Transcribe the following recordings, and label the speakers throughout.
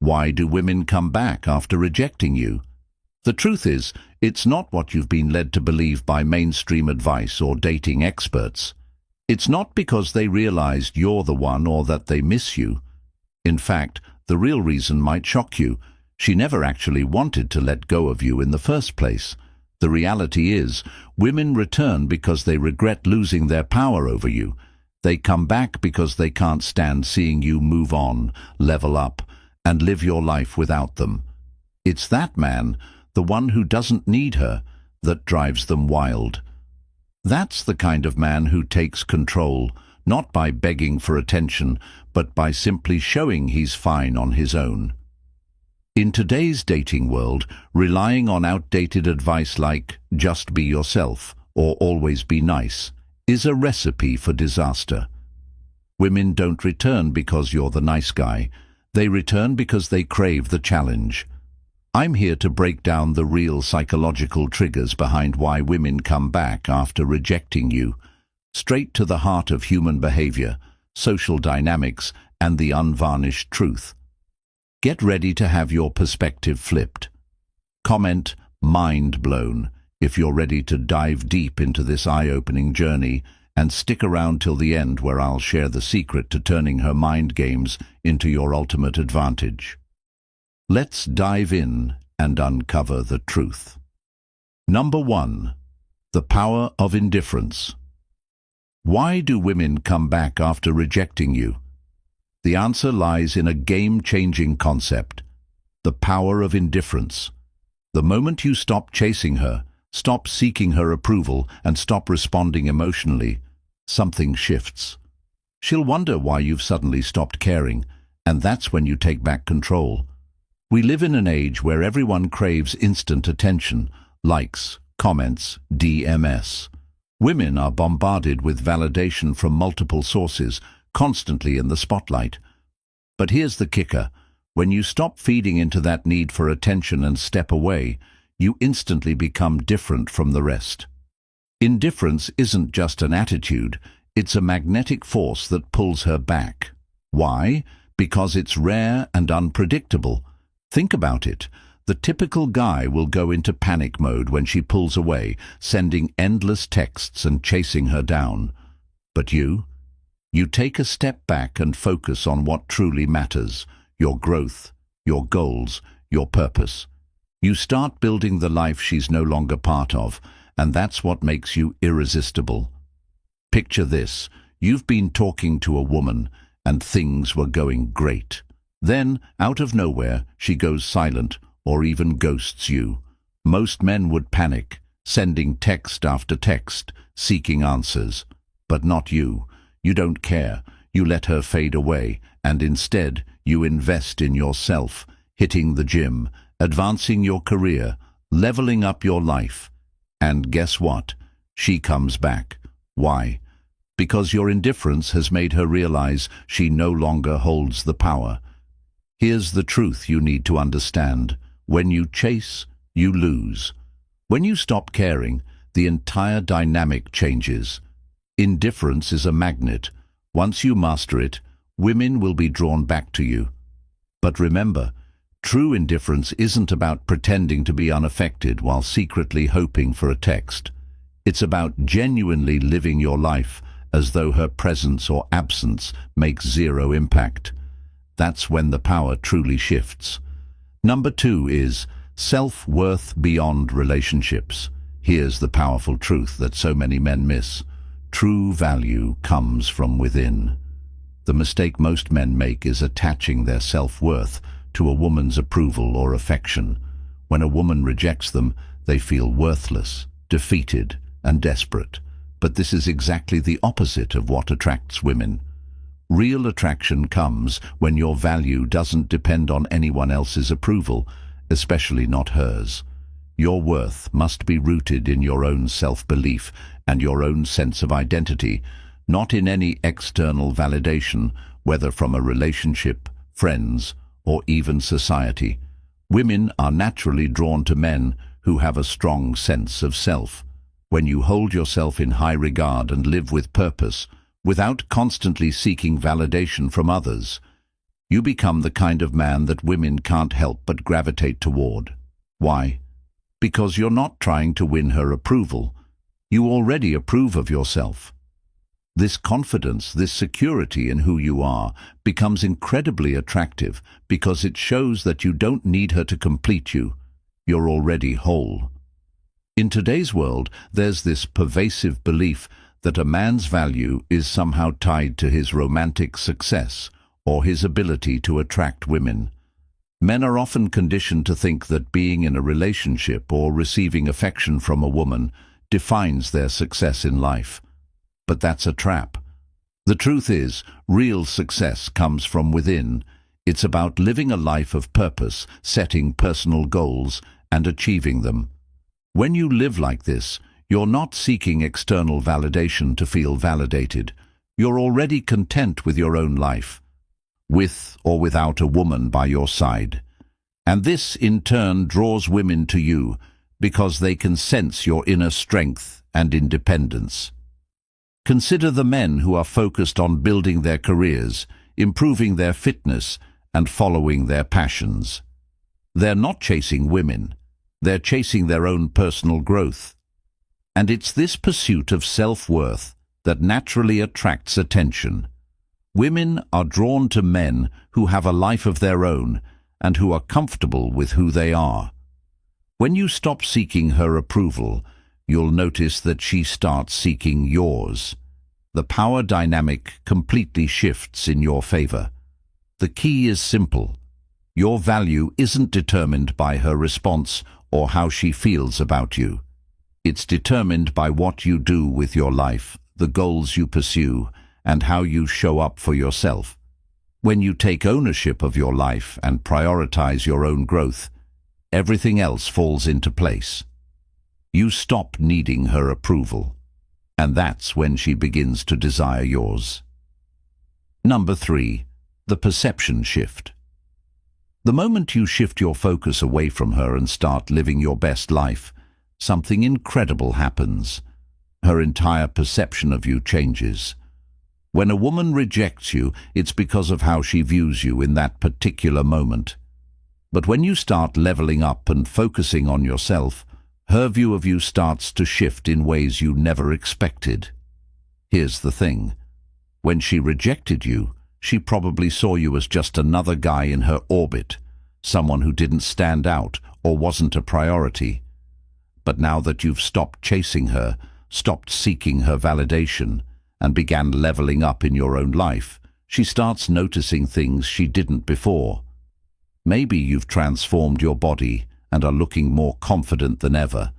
Speaker 1: Why do women come back after rejecting you? The truth is, it's not what you've been led to believe by mainstream advice or dating experts. It's not because they realized you're the one or that they miss you. In fact, the real reason might shock you. She never actually wanted to let go of you in the first place. The reality is, women return because they regret losing their power over you. They come back because they can't stand seeing you move on, level up, and live your life without them. It's that man, the one who doesn't need her, that drives them wild. That's the kind of man who takes control, not by begging for attention, but by simply showing he's fine on his own. In today's dating world, relying on outdated advice like "just be yourself" or "always be nice" is a recipe for disaster. Women don't return because you're the nice guy. They return because they crave the challenge. I'm here to break down the real psychological triggers behind why women come back after rejecting you, straight to the heart of human behavior, social dynamics, and the unvarnished truth. Get ready to have your perspective flipped. Comment "mind blown" if you're ready to dive deep into this eye-opening journey, and stick around till the end where I'll share the secret to turning her mind games into your ultimate advantage. Let's dive in and uncover the truth. Number 1. The power of indifference. Why do women come back after rejecting you? The answer lies in a game-changing concept: the power of indifference. The moment you stop chasing her, stop seeking her approval, and stop responding emotionally, something shifts. She'll wonder why you've suddenly stopped caring, and that's when you take back control. We live in an age where everyone craves instant attention, likes, comments, DMS. Women are bombarded with validation from multiple sources, constantly in the spotlight. But here's the kicker: when you stop feeding into that need for attention and step away, you instantly become different from the rest. Indifference isn't just an attitude, it's a magnetic force that pulls her back. Why? Because it's rare and unpredictable. Think about it. The typical guy will go into panic mode when she pulls away, sending endless texts and chasing her down. But you take a step back and focus on what truly matters: your growth, your goals, your purpose. You start building the life she's no longer part of, and that's what makes you irresistible. Picture this: you've been talking to a woman, and things were going great. Then, out of nowhere, she goes silent, or even ghosts you. Most men would panic, sending text after text, seeking answers. But not you. You don't care. You let her fade away, and instead you invest in yourself, hitting the gym, advancing your career, leveling up your life. And guess what? She comes back. Why? Because your indifference has made her realize she no longer holds the power. Here's the truth you need to understand: when you chase, you lose. When you stop caring, the entire dynamic changes. Indifference is a magnet. Once you master it, women will be drawn back to you. But remember, true indifference isn't about pretending to be unaffected while secretly hoping for a text. It's about genuinely living your life as though her presence or absence makes zero impact. That's when the power truly shifts. Number 2 is self-worth beyond relationships. Here's the powerful truth that so many men miss: true value comes from within. The mistake most men make is attaching their self-worth to a woman's approval or affection. When a woman rejects them, they feel worthless, defeated, and desperate. But this is exactly the opposite of what attracts women. Real attraction comes when your value doesn't depend on anyone else's approval, especially not hers. Your worth must be rooted in your own self-belief and your own sense of identity, not in any external validation, whether from a relationship, friends, or even society. Women are naturally drawn to men who have a strong sense of self. When you hold yourself in high regard and live with purpose, without constantly seeking validation from others, You become the kind of man that women can't help but gravitate toward. Why? Because you're not trying to win her approval. You already approve of yourself. This confidence, this security in who you are, becomes incredibly attractive because it shows that you don't need her to complete you. You're already whole. In today's world, there's this pervasive belief that a man's value is somehow tied to his romantic success or his ability to attract women. Men are often conditioned to think that being in a relationship or receiving affection from a woman defines their success in life. But that's a trap. The truth is, real success comes from within. It's about living a life of purpose, setting personal goals, and achieving them. When you live like this, you're not seeking external validation to feel validated. You're already content with your own life, with or without a woman by your side. And this, in turn, draws women to you because they can sense your inner strength and independence. Consider the men who are focused on building their careers, improving their fitness, and following their passions. They're not chasing women. They're chasing their own personal growth. And it's this pursuit of self-worth that naturally attracts attention. Women are drawn to men who have a life of their own and who are comfortable with who they are. When you stop seeking her approval, you'll notice that she starts seeking yours. The power dynamic completely shifts in your favor. The key is simple. Your value isn't determined by her response or how she feels about you. It's determined by what you do with your life, the goals you pursue, and how you show up for yourself. When you take ownership of your life and prioritize your own growth, everything else falls into place. You stop needing her approval, and that's when she begins to desire yours. Number 3, the perception shift. The moment you shift your focus away from her and start living your best life, something incredible happens. Her entire perception of you changes. When a woman rejects you, it's because of how she views you in that particular moment. But when you start leveling up and focusing on yourself, her view of you starts to shift in ways you never expected. Here's the thing. When she rejected you, she probably saw you as just another guy in her orbit, someone who didn't stand out or wasn't a priority. But now that you've stopped chasing her, stopped seeking her validation, and began leveling up in your own life, she starts noticing things she didn't before. Maybe you've transformed your body and are looking more confident than ever.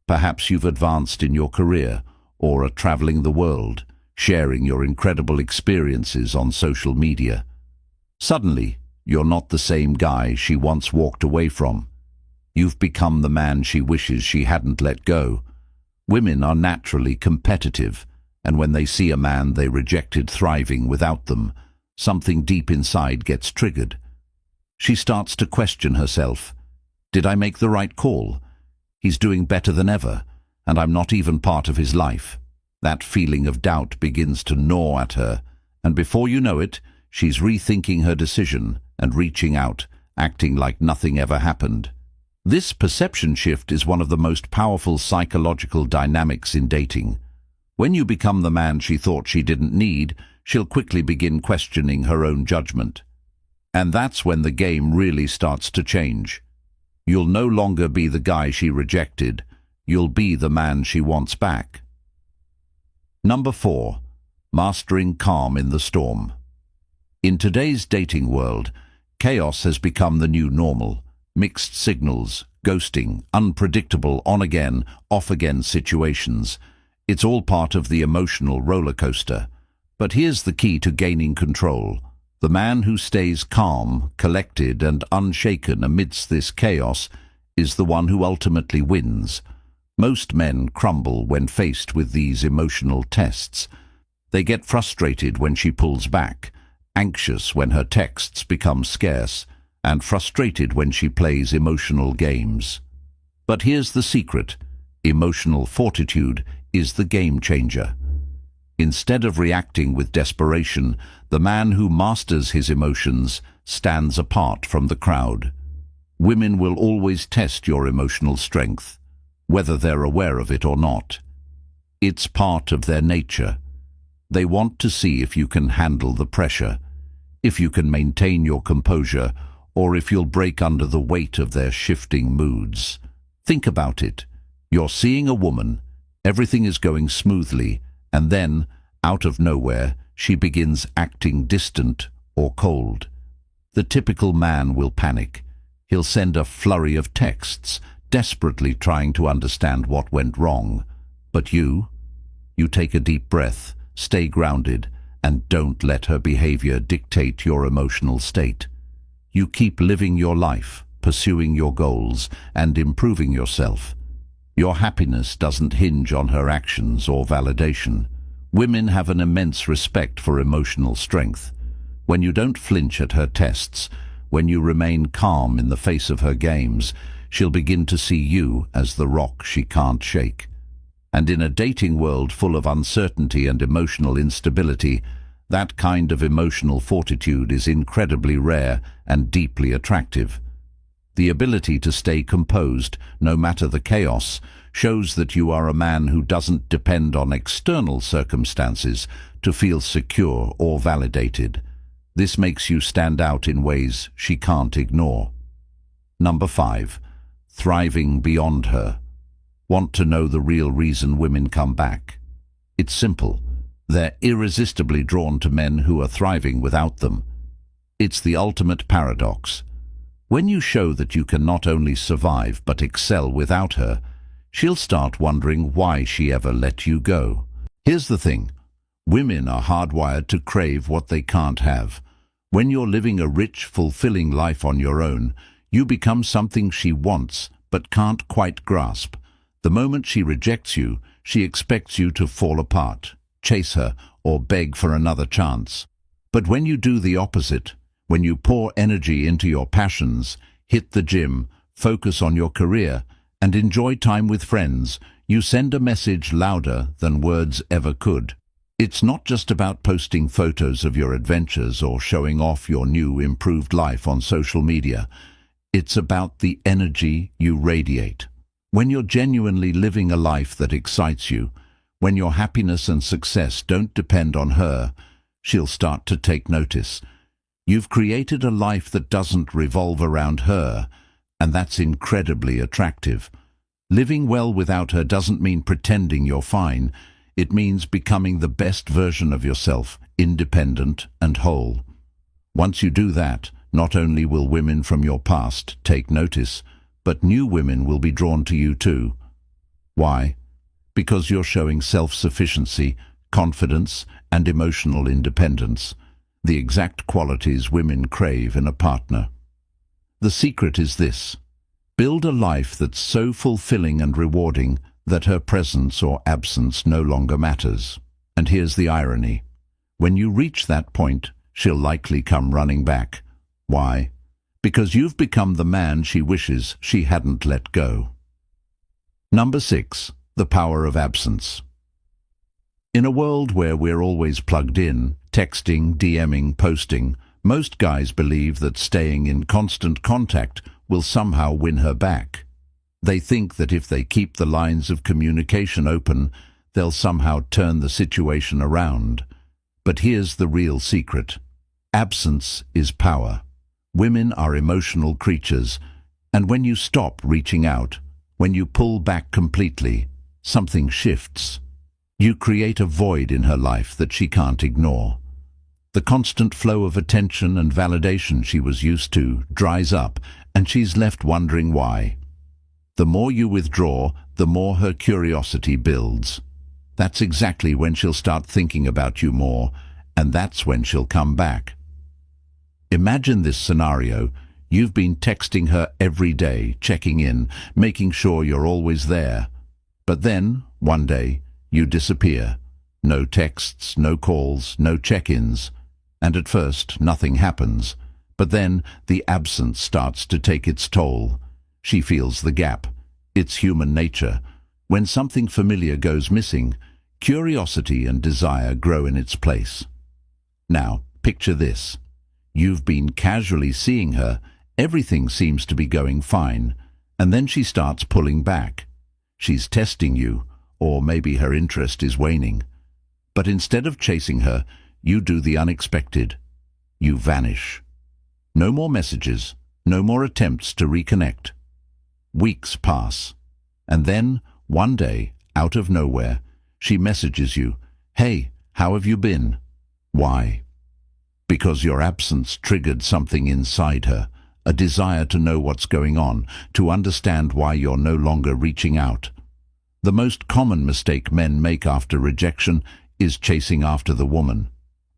Speaker 1: Perhaps you've advanced in your career or are traveling the world, sharing your incredible experiences on social media. Suddenly, you're not the same guy she once walked away from. You've become the man she wishes she hadn't let go. Women are naturally competitive, and when they see a man they rejected thriving without them, something deep inside gets triggered. She starts to question herself. Did I make the right call? He's doing better than ever, and I'm not even part of his life. That feeling of doubt begins to gnaw at her, and before you know it, she's rethinking her decision and reaching out, acting like nothing ever happened. This perception shift is one of the most powerful psychological dynamics in dating. When you become the man she thought she didn't need, she'll quickly begin questioning her own judgment. And that's when the game really starts to change. You'll no longer be the guy she rejected. You'll be the man she wants back. Number 4, mastering calm in the storm. In today's dating world, chaos has become the new normal. Mixed signals, ghosting, unpredictable on-again, off-again situations. It's all part of the emotional roller coaster. But here's the key to gaining control. The man who stays calm, collected, and unshaken amidst this chaos is the one who ultimately wins. Most men crumble when faced with these emotional tests. They get frustrated when she pulls back, anxious when her texts become scarce, and frustrated when she plays emotional games. But here's the secret. Emotional fortitude is the game changer. Instead of reacting with desperation, the man who masters his emotions stands apart from the crowd. Women will always test your emotional strength, whether they're aware of it or not. It's part of their nature. They want to see if you can handle the pressure, if you can maintain your composure, or if you'll break under the weight of their shifting moods. Think about it. You're seeing a woman, everything is going smoothly, and then, out of nowhere, she begins acting distant or cold. The typical man will panic. He'll send a flurry of texts, desperately trying to understand what went wrong. But you take a deep breath, stay grounded, and don't let her behavior dictate your emotional state. You keep living your life, pursuing your goals, and improving yourself. Your happiness doesn't hinge on her actions or validation. Women have an immense respect for emotional strength. When you don't flinch at her tests, when you remain calm in the face of her games, she'll begin to see you as the rock she can't shake. And in a dating world full of uncertainty and emotional instability, that kind of emotional fortitude is incredibly rare and deeply attractive. The ability to stay composed, no matter the chaos, shows that you are a man who doesn't depend on external circumstances to feel secure or validated. This makes you stand out in ways she can't ignore. Number 5. Thriving beyond her. Want to know the real reason women come back? It's simple. They're irresistibly drawn to men who are thriving without them. It's the ultimate paradox. When you show that you can not only survive but excel without her, she'll start wondering why she ever let you go. Here's the thing. Women are hardwired to crave what they can't have. When you're living a rich, fulfilling life on your own, you become something she wants but can't quite grasp. The moment she rejects you, she expects you to fall apart, chase her, or beg for another chance. But when you do the opposite, when you pour energy into your passions, hit the gym, focus on your career, and enjoy time with friends, you send a message louder than words ever could. It's not just about posting photos of your adventures or showing off your new, improved life on social media. It's about the energy you radiate. When you're genuinely living a life that excites you, when your happiness and success don't depend on her, she'll start to take notice. You've created a life that doesn't revolve around her, and that's incredibly attractive. Living well without her doesn't mean pretending you're fine. It means becoming the best version of yourself, independent and whole. Once you do that, not only will women from your past take notice, but new women will be drawn to you too. Why? Because you're showing self-sufficiency, confidence, and emotional independence, the exact qualities women crave in a partner. The secret is this: build a life that's so fulfilling and rewarding that her presence or absence no longer matters. And here's the irony. When you reach that point, she'll likely come running back. Why? Because you've become the man she wishes she hadn't let go. Number 6. The power of absence. In a world where we're always plugged in, texting, DMing, posting, most guys believe that staying in constant contact will somehow win her back. They think that if they keep the lines of communication open, they'll somehow turn the situation around. But here's the real secret. Absence is power. Women are emotional creatures, and when you stop reaching out, when you pull back completely, something shifts. You create a void in her life that she can't ignore. The constant flow of attention and validation she was used to dries up, and she's left wondering why. The more you withdraw, the more her curiosity builds. That's exactly when she'll start thinking about you more, and that's when she'll come back. Imagine this scenario. You've been texting her every day, checking in, making sure you're always there. But then, one day, you disappear. No texts, no calls, no check-ins. And at first, nothing happens. But then, the absence starts to take its toll. She feels the gap. It's human nature. When something familiar goes missing, Curiosity and desire grow in its place. Now, picture this. You've been casually seeing her, everything seems to be going fine, and then she starts pulling back. She's testing you, or maybe her interest is waning. But instead of chasing her, you do the unexpected. You vanish. No more messages, no more attempts to reconnect. Weeks pass, and then, one day, out of nowhere, she messages you, "Hey, how have you been?" Why? Because your absence triggered something inside her, a desire to know what's going on, to understand why you're no longer reaching out. The most common mistake men make after rejection is chasing after the woman.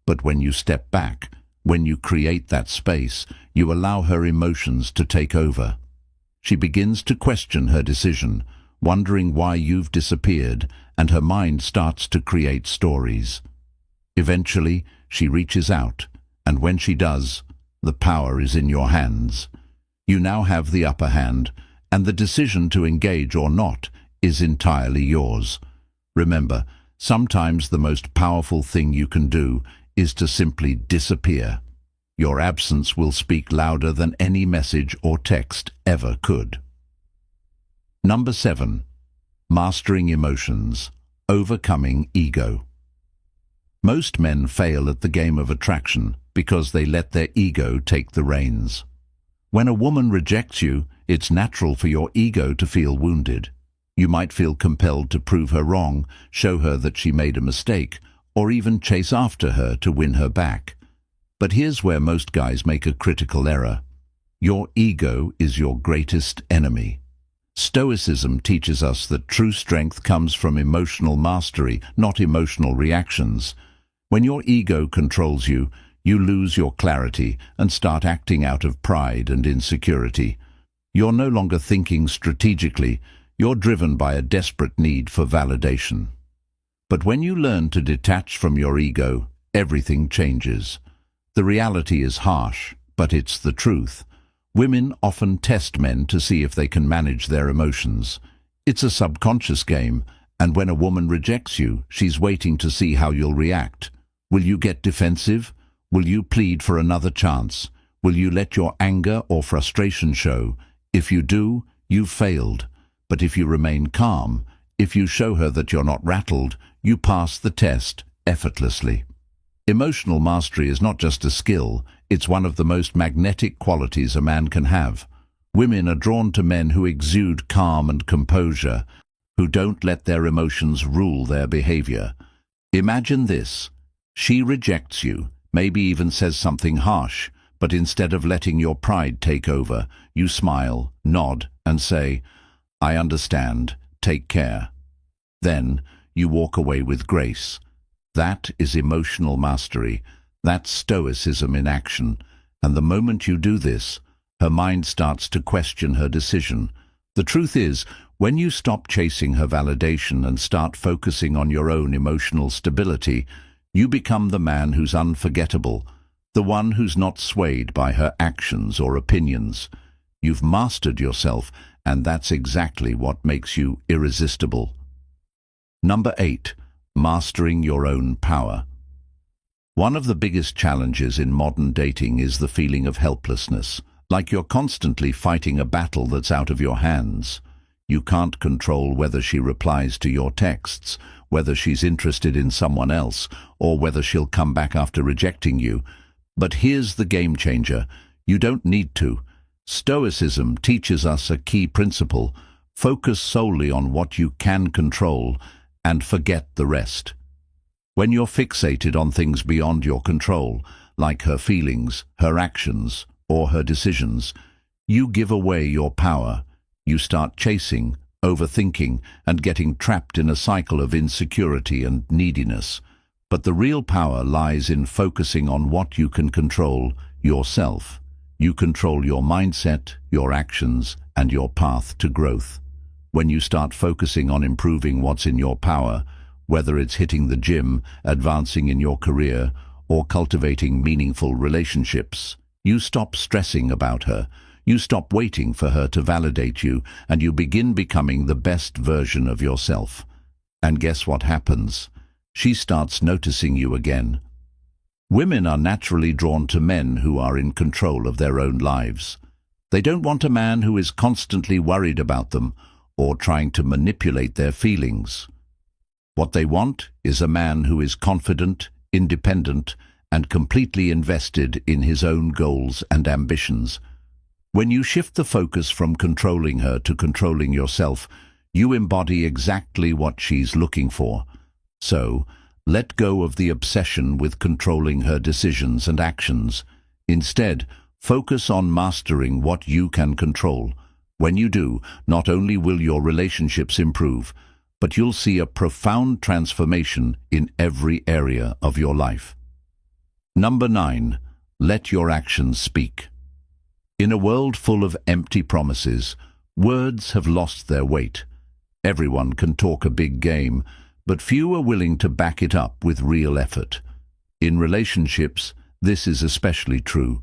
Speaker 1: But when you step back, when you create that space, you allow her emotions to take over. She begins to question her decision, wondering why you've disappeared, and her mind starts to create stories. Eventually, she reaches out, and when she does, the power is in your hands. You now have the upper hand, and the decision to engage or not is entirely yours. Remember, sometimes the most powerful thing you can do is to simply disappear. Your absence will speak louder than any message or text ever could. Number 7. Mastering emotions, overcoming ego. Most men fail at the game of attraction because they let their ego take the reins. When a woman rejects you, it's natural for your ego to feel wounded. You might feel compelled to prove her wrong, show her that she made a mistake, or even chase after her to win her back. But here's where most guys make a critical error. Your ego is your greatest enemy. Stoicism teaches us that true strength comes from emotional mastery, not emotional reactions. When your ego controls you, you lose your clarity and start acting out of pride and insecurity. You're no longer thinking strategically, you're driven by a desperate need for validation. But when you learn to detach from your ego, everything changes. The reality is harsh, but it's the truth. Women often test men to see if they can manage their emotions. It's a subconscious game, and when a woman rejects you, she's waiting to see how you'll react. Will you get defensive? Will you plead for another chance? Will you let your anger or frustration show? If you do, you've failed. But if you remain calm, if you show her that you're not rattled, you pass the test effortlessly. Emotional mastery is not just a skill, it's one of the most magnetic qualities a man can have. Women are drawn to men who exude calm and composure, who don't let their emotions rule their behavior. Imagine this. She rejects you, maybe even says something harsh, but instead of letting your pride take over, you smile, nod, and say, "I understand, take care." Then you walk away with grace. That is emotional mastery. That's stoicism in action. And the moment you do this, her mind starts to question her decision. The truth is, when you stop chasing her validation and start focusing on your own emotional stability, you become the man who's unforgettable, the one who's not swayed by her actions or opinions. You've mastered yourself, and that's exactly what makes you irresistible. Number 8. Mastering your own power. One of the biggest challenges in modern dating is the feeling of helplessness, like you're constantly fighting a battle that's out of your hands. You can't control whether she replies to your texts, whether she's interested in someone else, or whether she'll come back after rejecting you. But here's the game changer. You don't need to. Stoicism teaches us a key principle: focus solely on what you can control and forget the rest. When you're fixated on things beyond your control, like her feelings, her actions, or her decisions, you give away your power. You start chasing, overthinking, and getting trapped in a cycle of insecurity and neediness. But the real power lies in focusing on what you can control: yourself. You control your mindset, your actions, and your path to growth. When you start focusing on improving what's in your power, whether it's hitting the gym, advancing in your career, or cultivating meaningful relationships, you stop stressing about her. You stop waiting for her to validate you, and you begin becoming the best version of yourself. And guess what happens? She starts noticing you again. Women are naturally drawn to men who are in control of their own lives. They don't want a man who is constantly worried about them or trying to manipulate their feelings. What they want is a man who is confident, independent, and completely invested in his own goals and ambitions. When you shift the focus from controlling her to controlling yourself, you embody exactly what she's looking for. So, let go of the obsession with controlling her decisions and actions. Instead, focus on mastering what you can control. When you do, not only will your relationships improve, but you'll see a profound transformation in every area of your life. Number 9. Let your actions speak. In a world full of empty promises, words have lost their weight. Everyone can talk a big game, but few are willing to back it up with real effort. In relationships, this is especially true.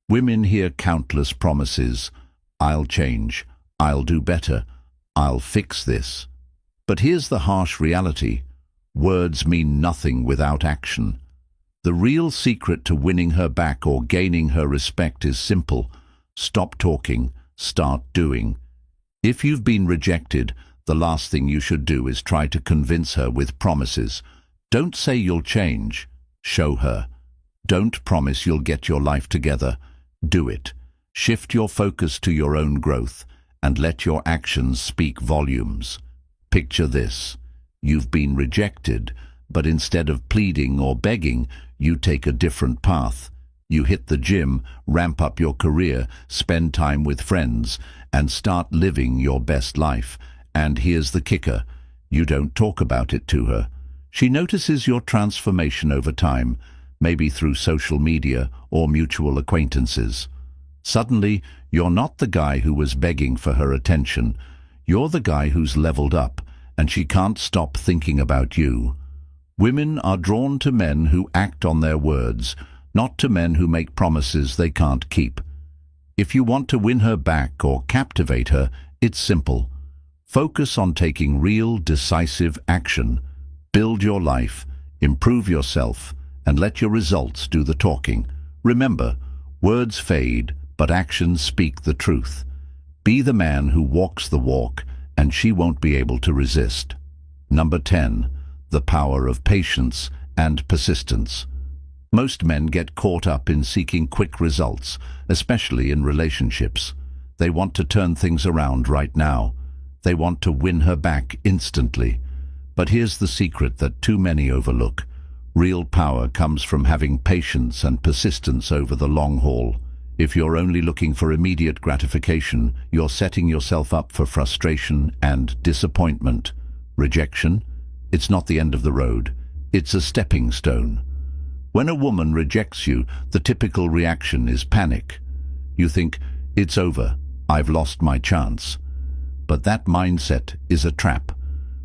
Speaker 1: Women hear countless promises. I'll change. I'll do better. I'll fix this. But here's the harsh reality. Words mean nothing without action. The real secret to winning her back or gaining her respect is simple. Stop talking, start doing. If you've been rejected, the last thing you should do is try to convince her with promises. Don't say you'll change. Show her. Don't promise you'll get your life together. Do it. Shift your focus to your own growth and let your actions speak volumes. Picture this. You've been rejected, but instead of pleading or begging, you take a different path. You hit the gym, ramp up your career, spend time with friends, and start living your best life. And here's the kicker. You don't talk about it to her. She notices your transformation over time, maybe through social media or mutual acquaintances. Suddenly, you're not the guy who was begging for her attention. You're the guy who's leveled up, and she can't stop thinking about you. Women are drawn to men who act on their words, not to men who make promises they can't keep. If you want to win her back or captivate her, it's simple. Focus on taking real, decisive action. Build your life, improve yourself, and let your results do the talking. Remember, words fade, but actions speak the truth. Be the man who walks the walk, and she won't be able to resist. Number 10. The power of patience and persistence. Most men get caught up in seeking quick results, especially in relationships. They want to turn things around right now. They want to win her back instantly. But here's the secret that too many overlook. Real power comes from having patience and persistence over the long haul. If you're only looking for immediate gratification, you're setting yourself up for frustration and disappointment. Rejection? It's not the end of the road. It's a stepping stone. When a woman rejects you, the typical reaction is panic. You think, it's over, I've lost my chance. But that mindset is a trap.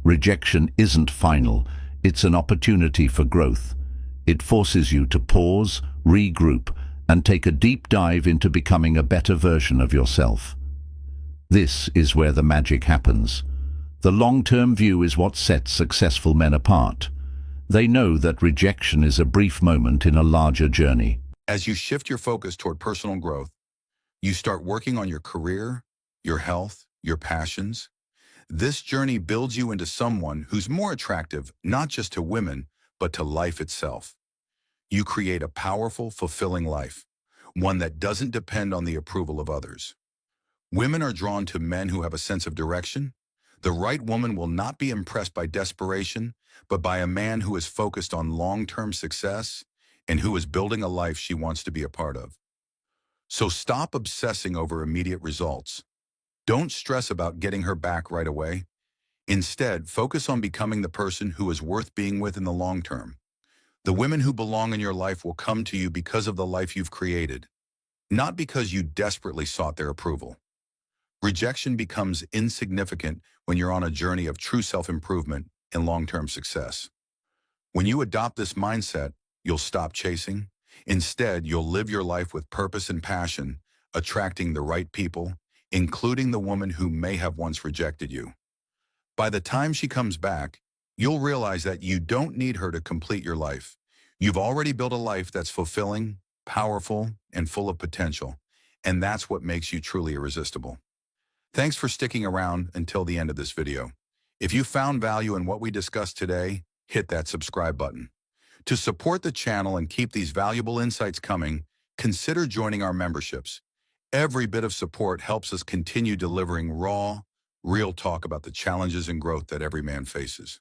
Speaker 1: Rejection isn't final, it's an opportunity for growth. It forces you to pause, regroup, and take a deep dive into becoming a better version of yourself. This is where the magic happens. The long-term view is what sets successful men apart. They know that rejection is a brief moment in a larger journey.
Speaker 2: As you shift your focus toward personal growth, you start working on your career, your health, your passions. This journey builds you into someone who's more attractive not just to women, but to life itself. You create a powerful, fulfilling life, one that doesn't depend on the approval of others. Women are drawn to men who have a sense of direction. The right woman will not be impressed by desperation, but by a man who is focused on long-term success and who is building a life she wants to be a part of. So stop obsessing over immediate results. Don't stress about getting her back right away. Instead, focus on becoming the person who is worth being with in the long term. The women who belong in your life will come to you because of the life you've created, not because you desperately sought their approval. Rejection becomes insignificant when you're on a journey of true self-improvement and long-term success. When you adopt this mindset, you'll stop chasing. Instead, you'll live your life with purpose and passion, attracting the right people, including the woman who may have once rejected you. By the time she comes back, you'll realize that you don't need her to complete your life. You've already built a life that's fulfilling, powerful, and full of potential, and that's what makes you truly irresistible. Thanks for sticking around until the end of this video. If you found value in what we discussed today, hit that subscribe button. To support the channel and keep these valuable insights coming, consider joining our memberships. Every bit of support helps us continue delivering raw, real talk about the challenges and growth that every man faces.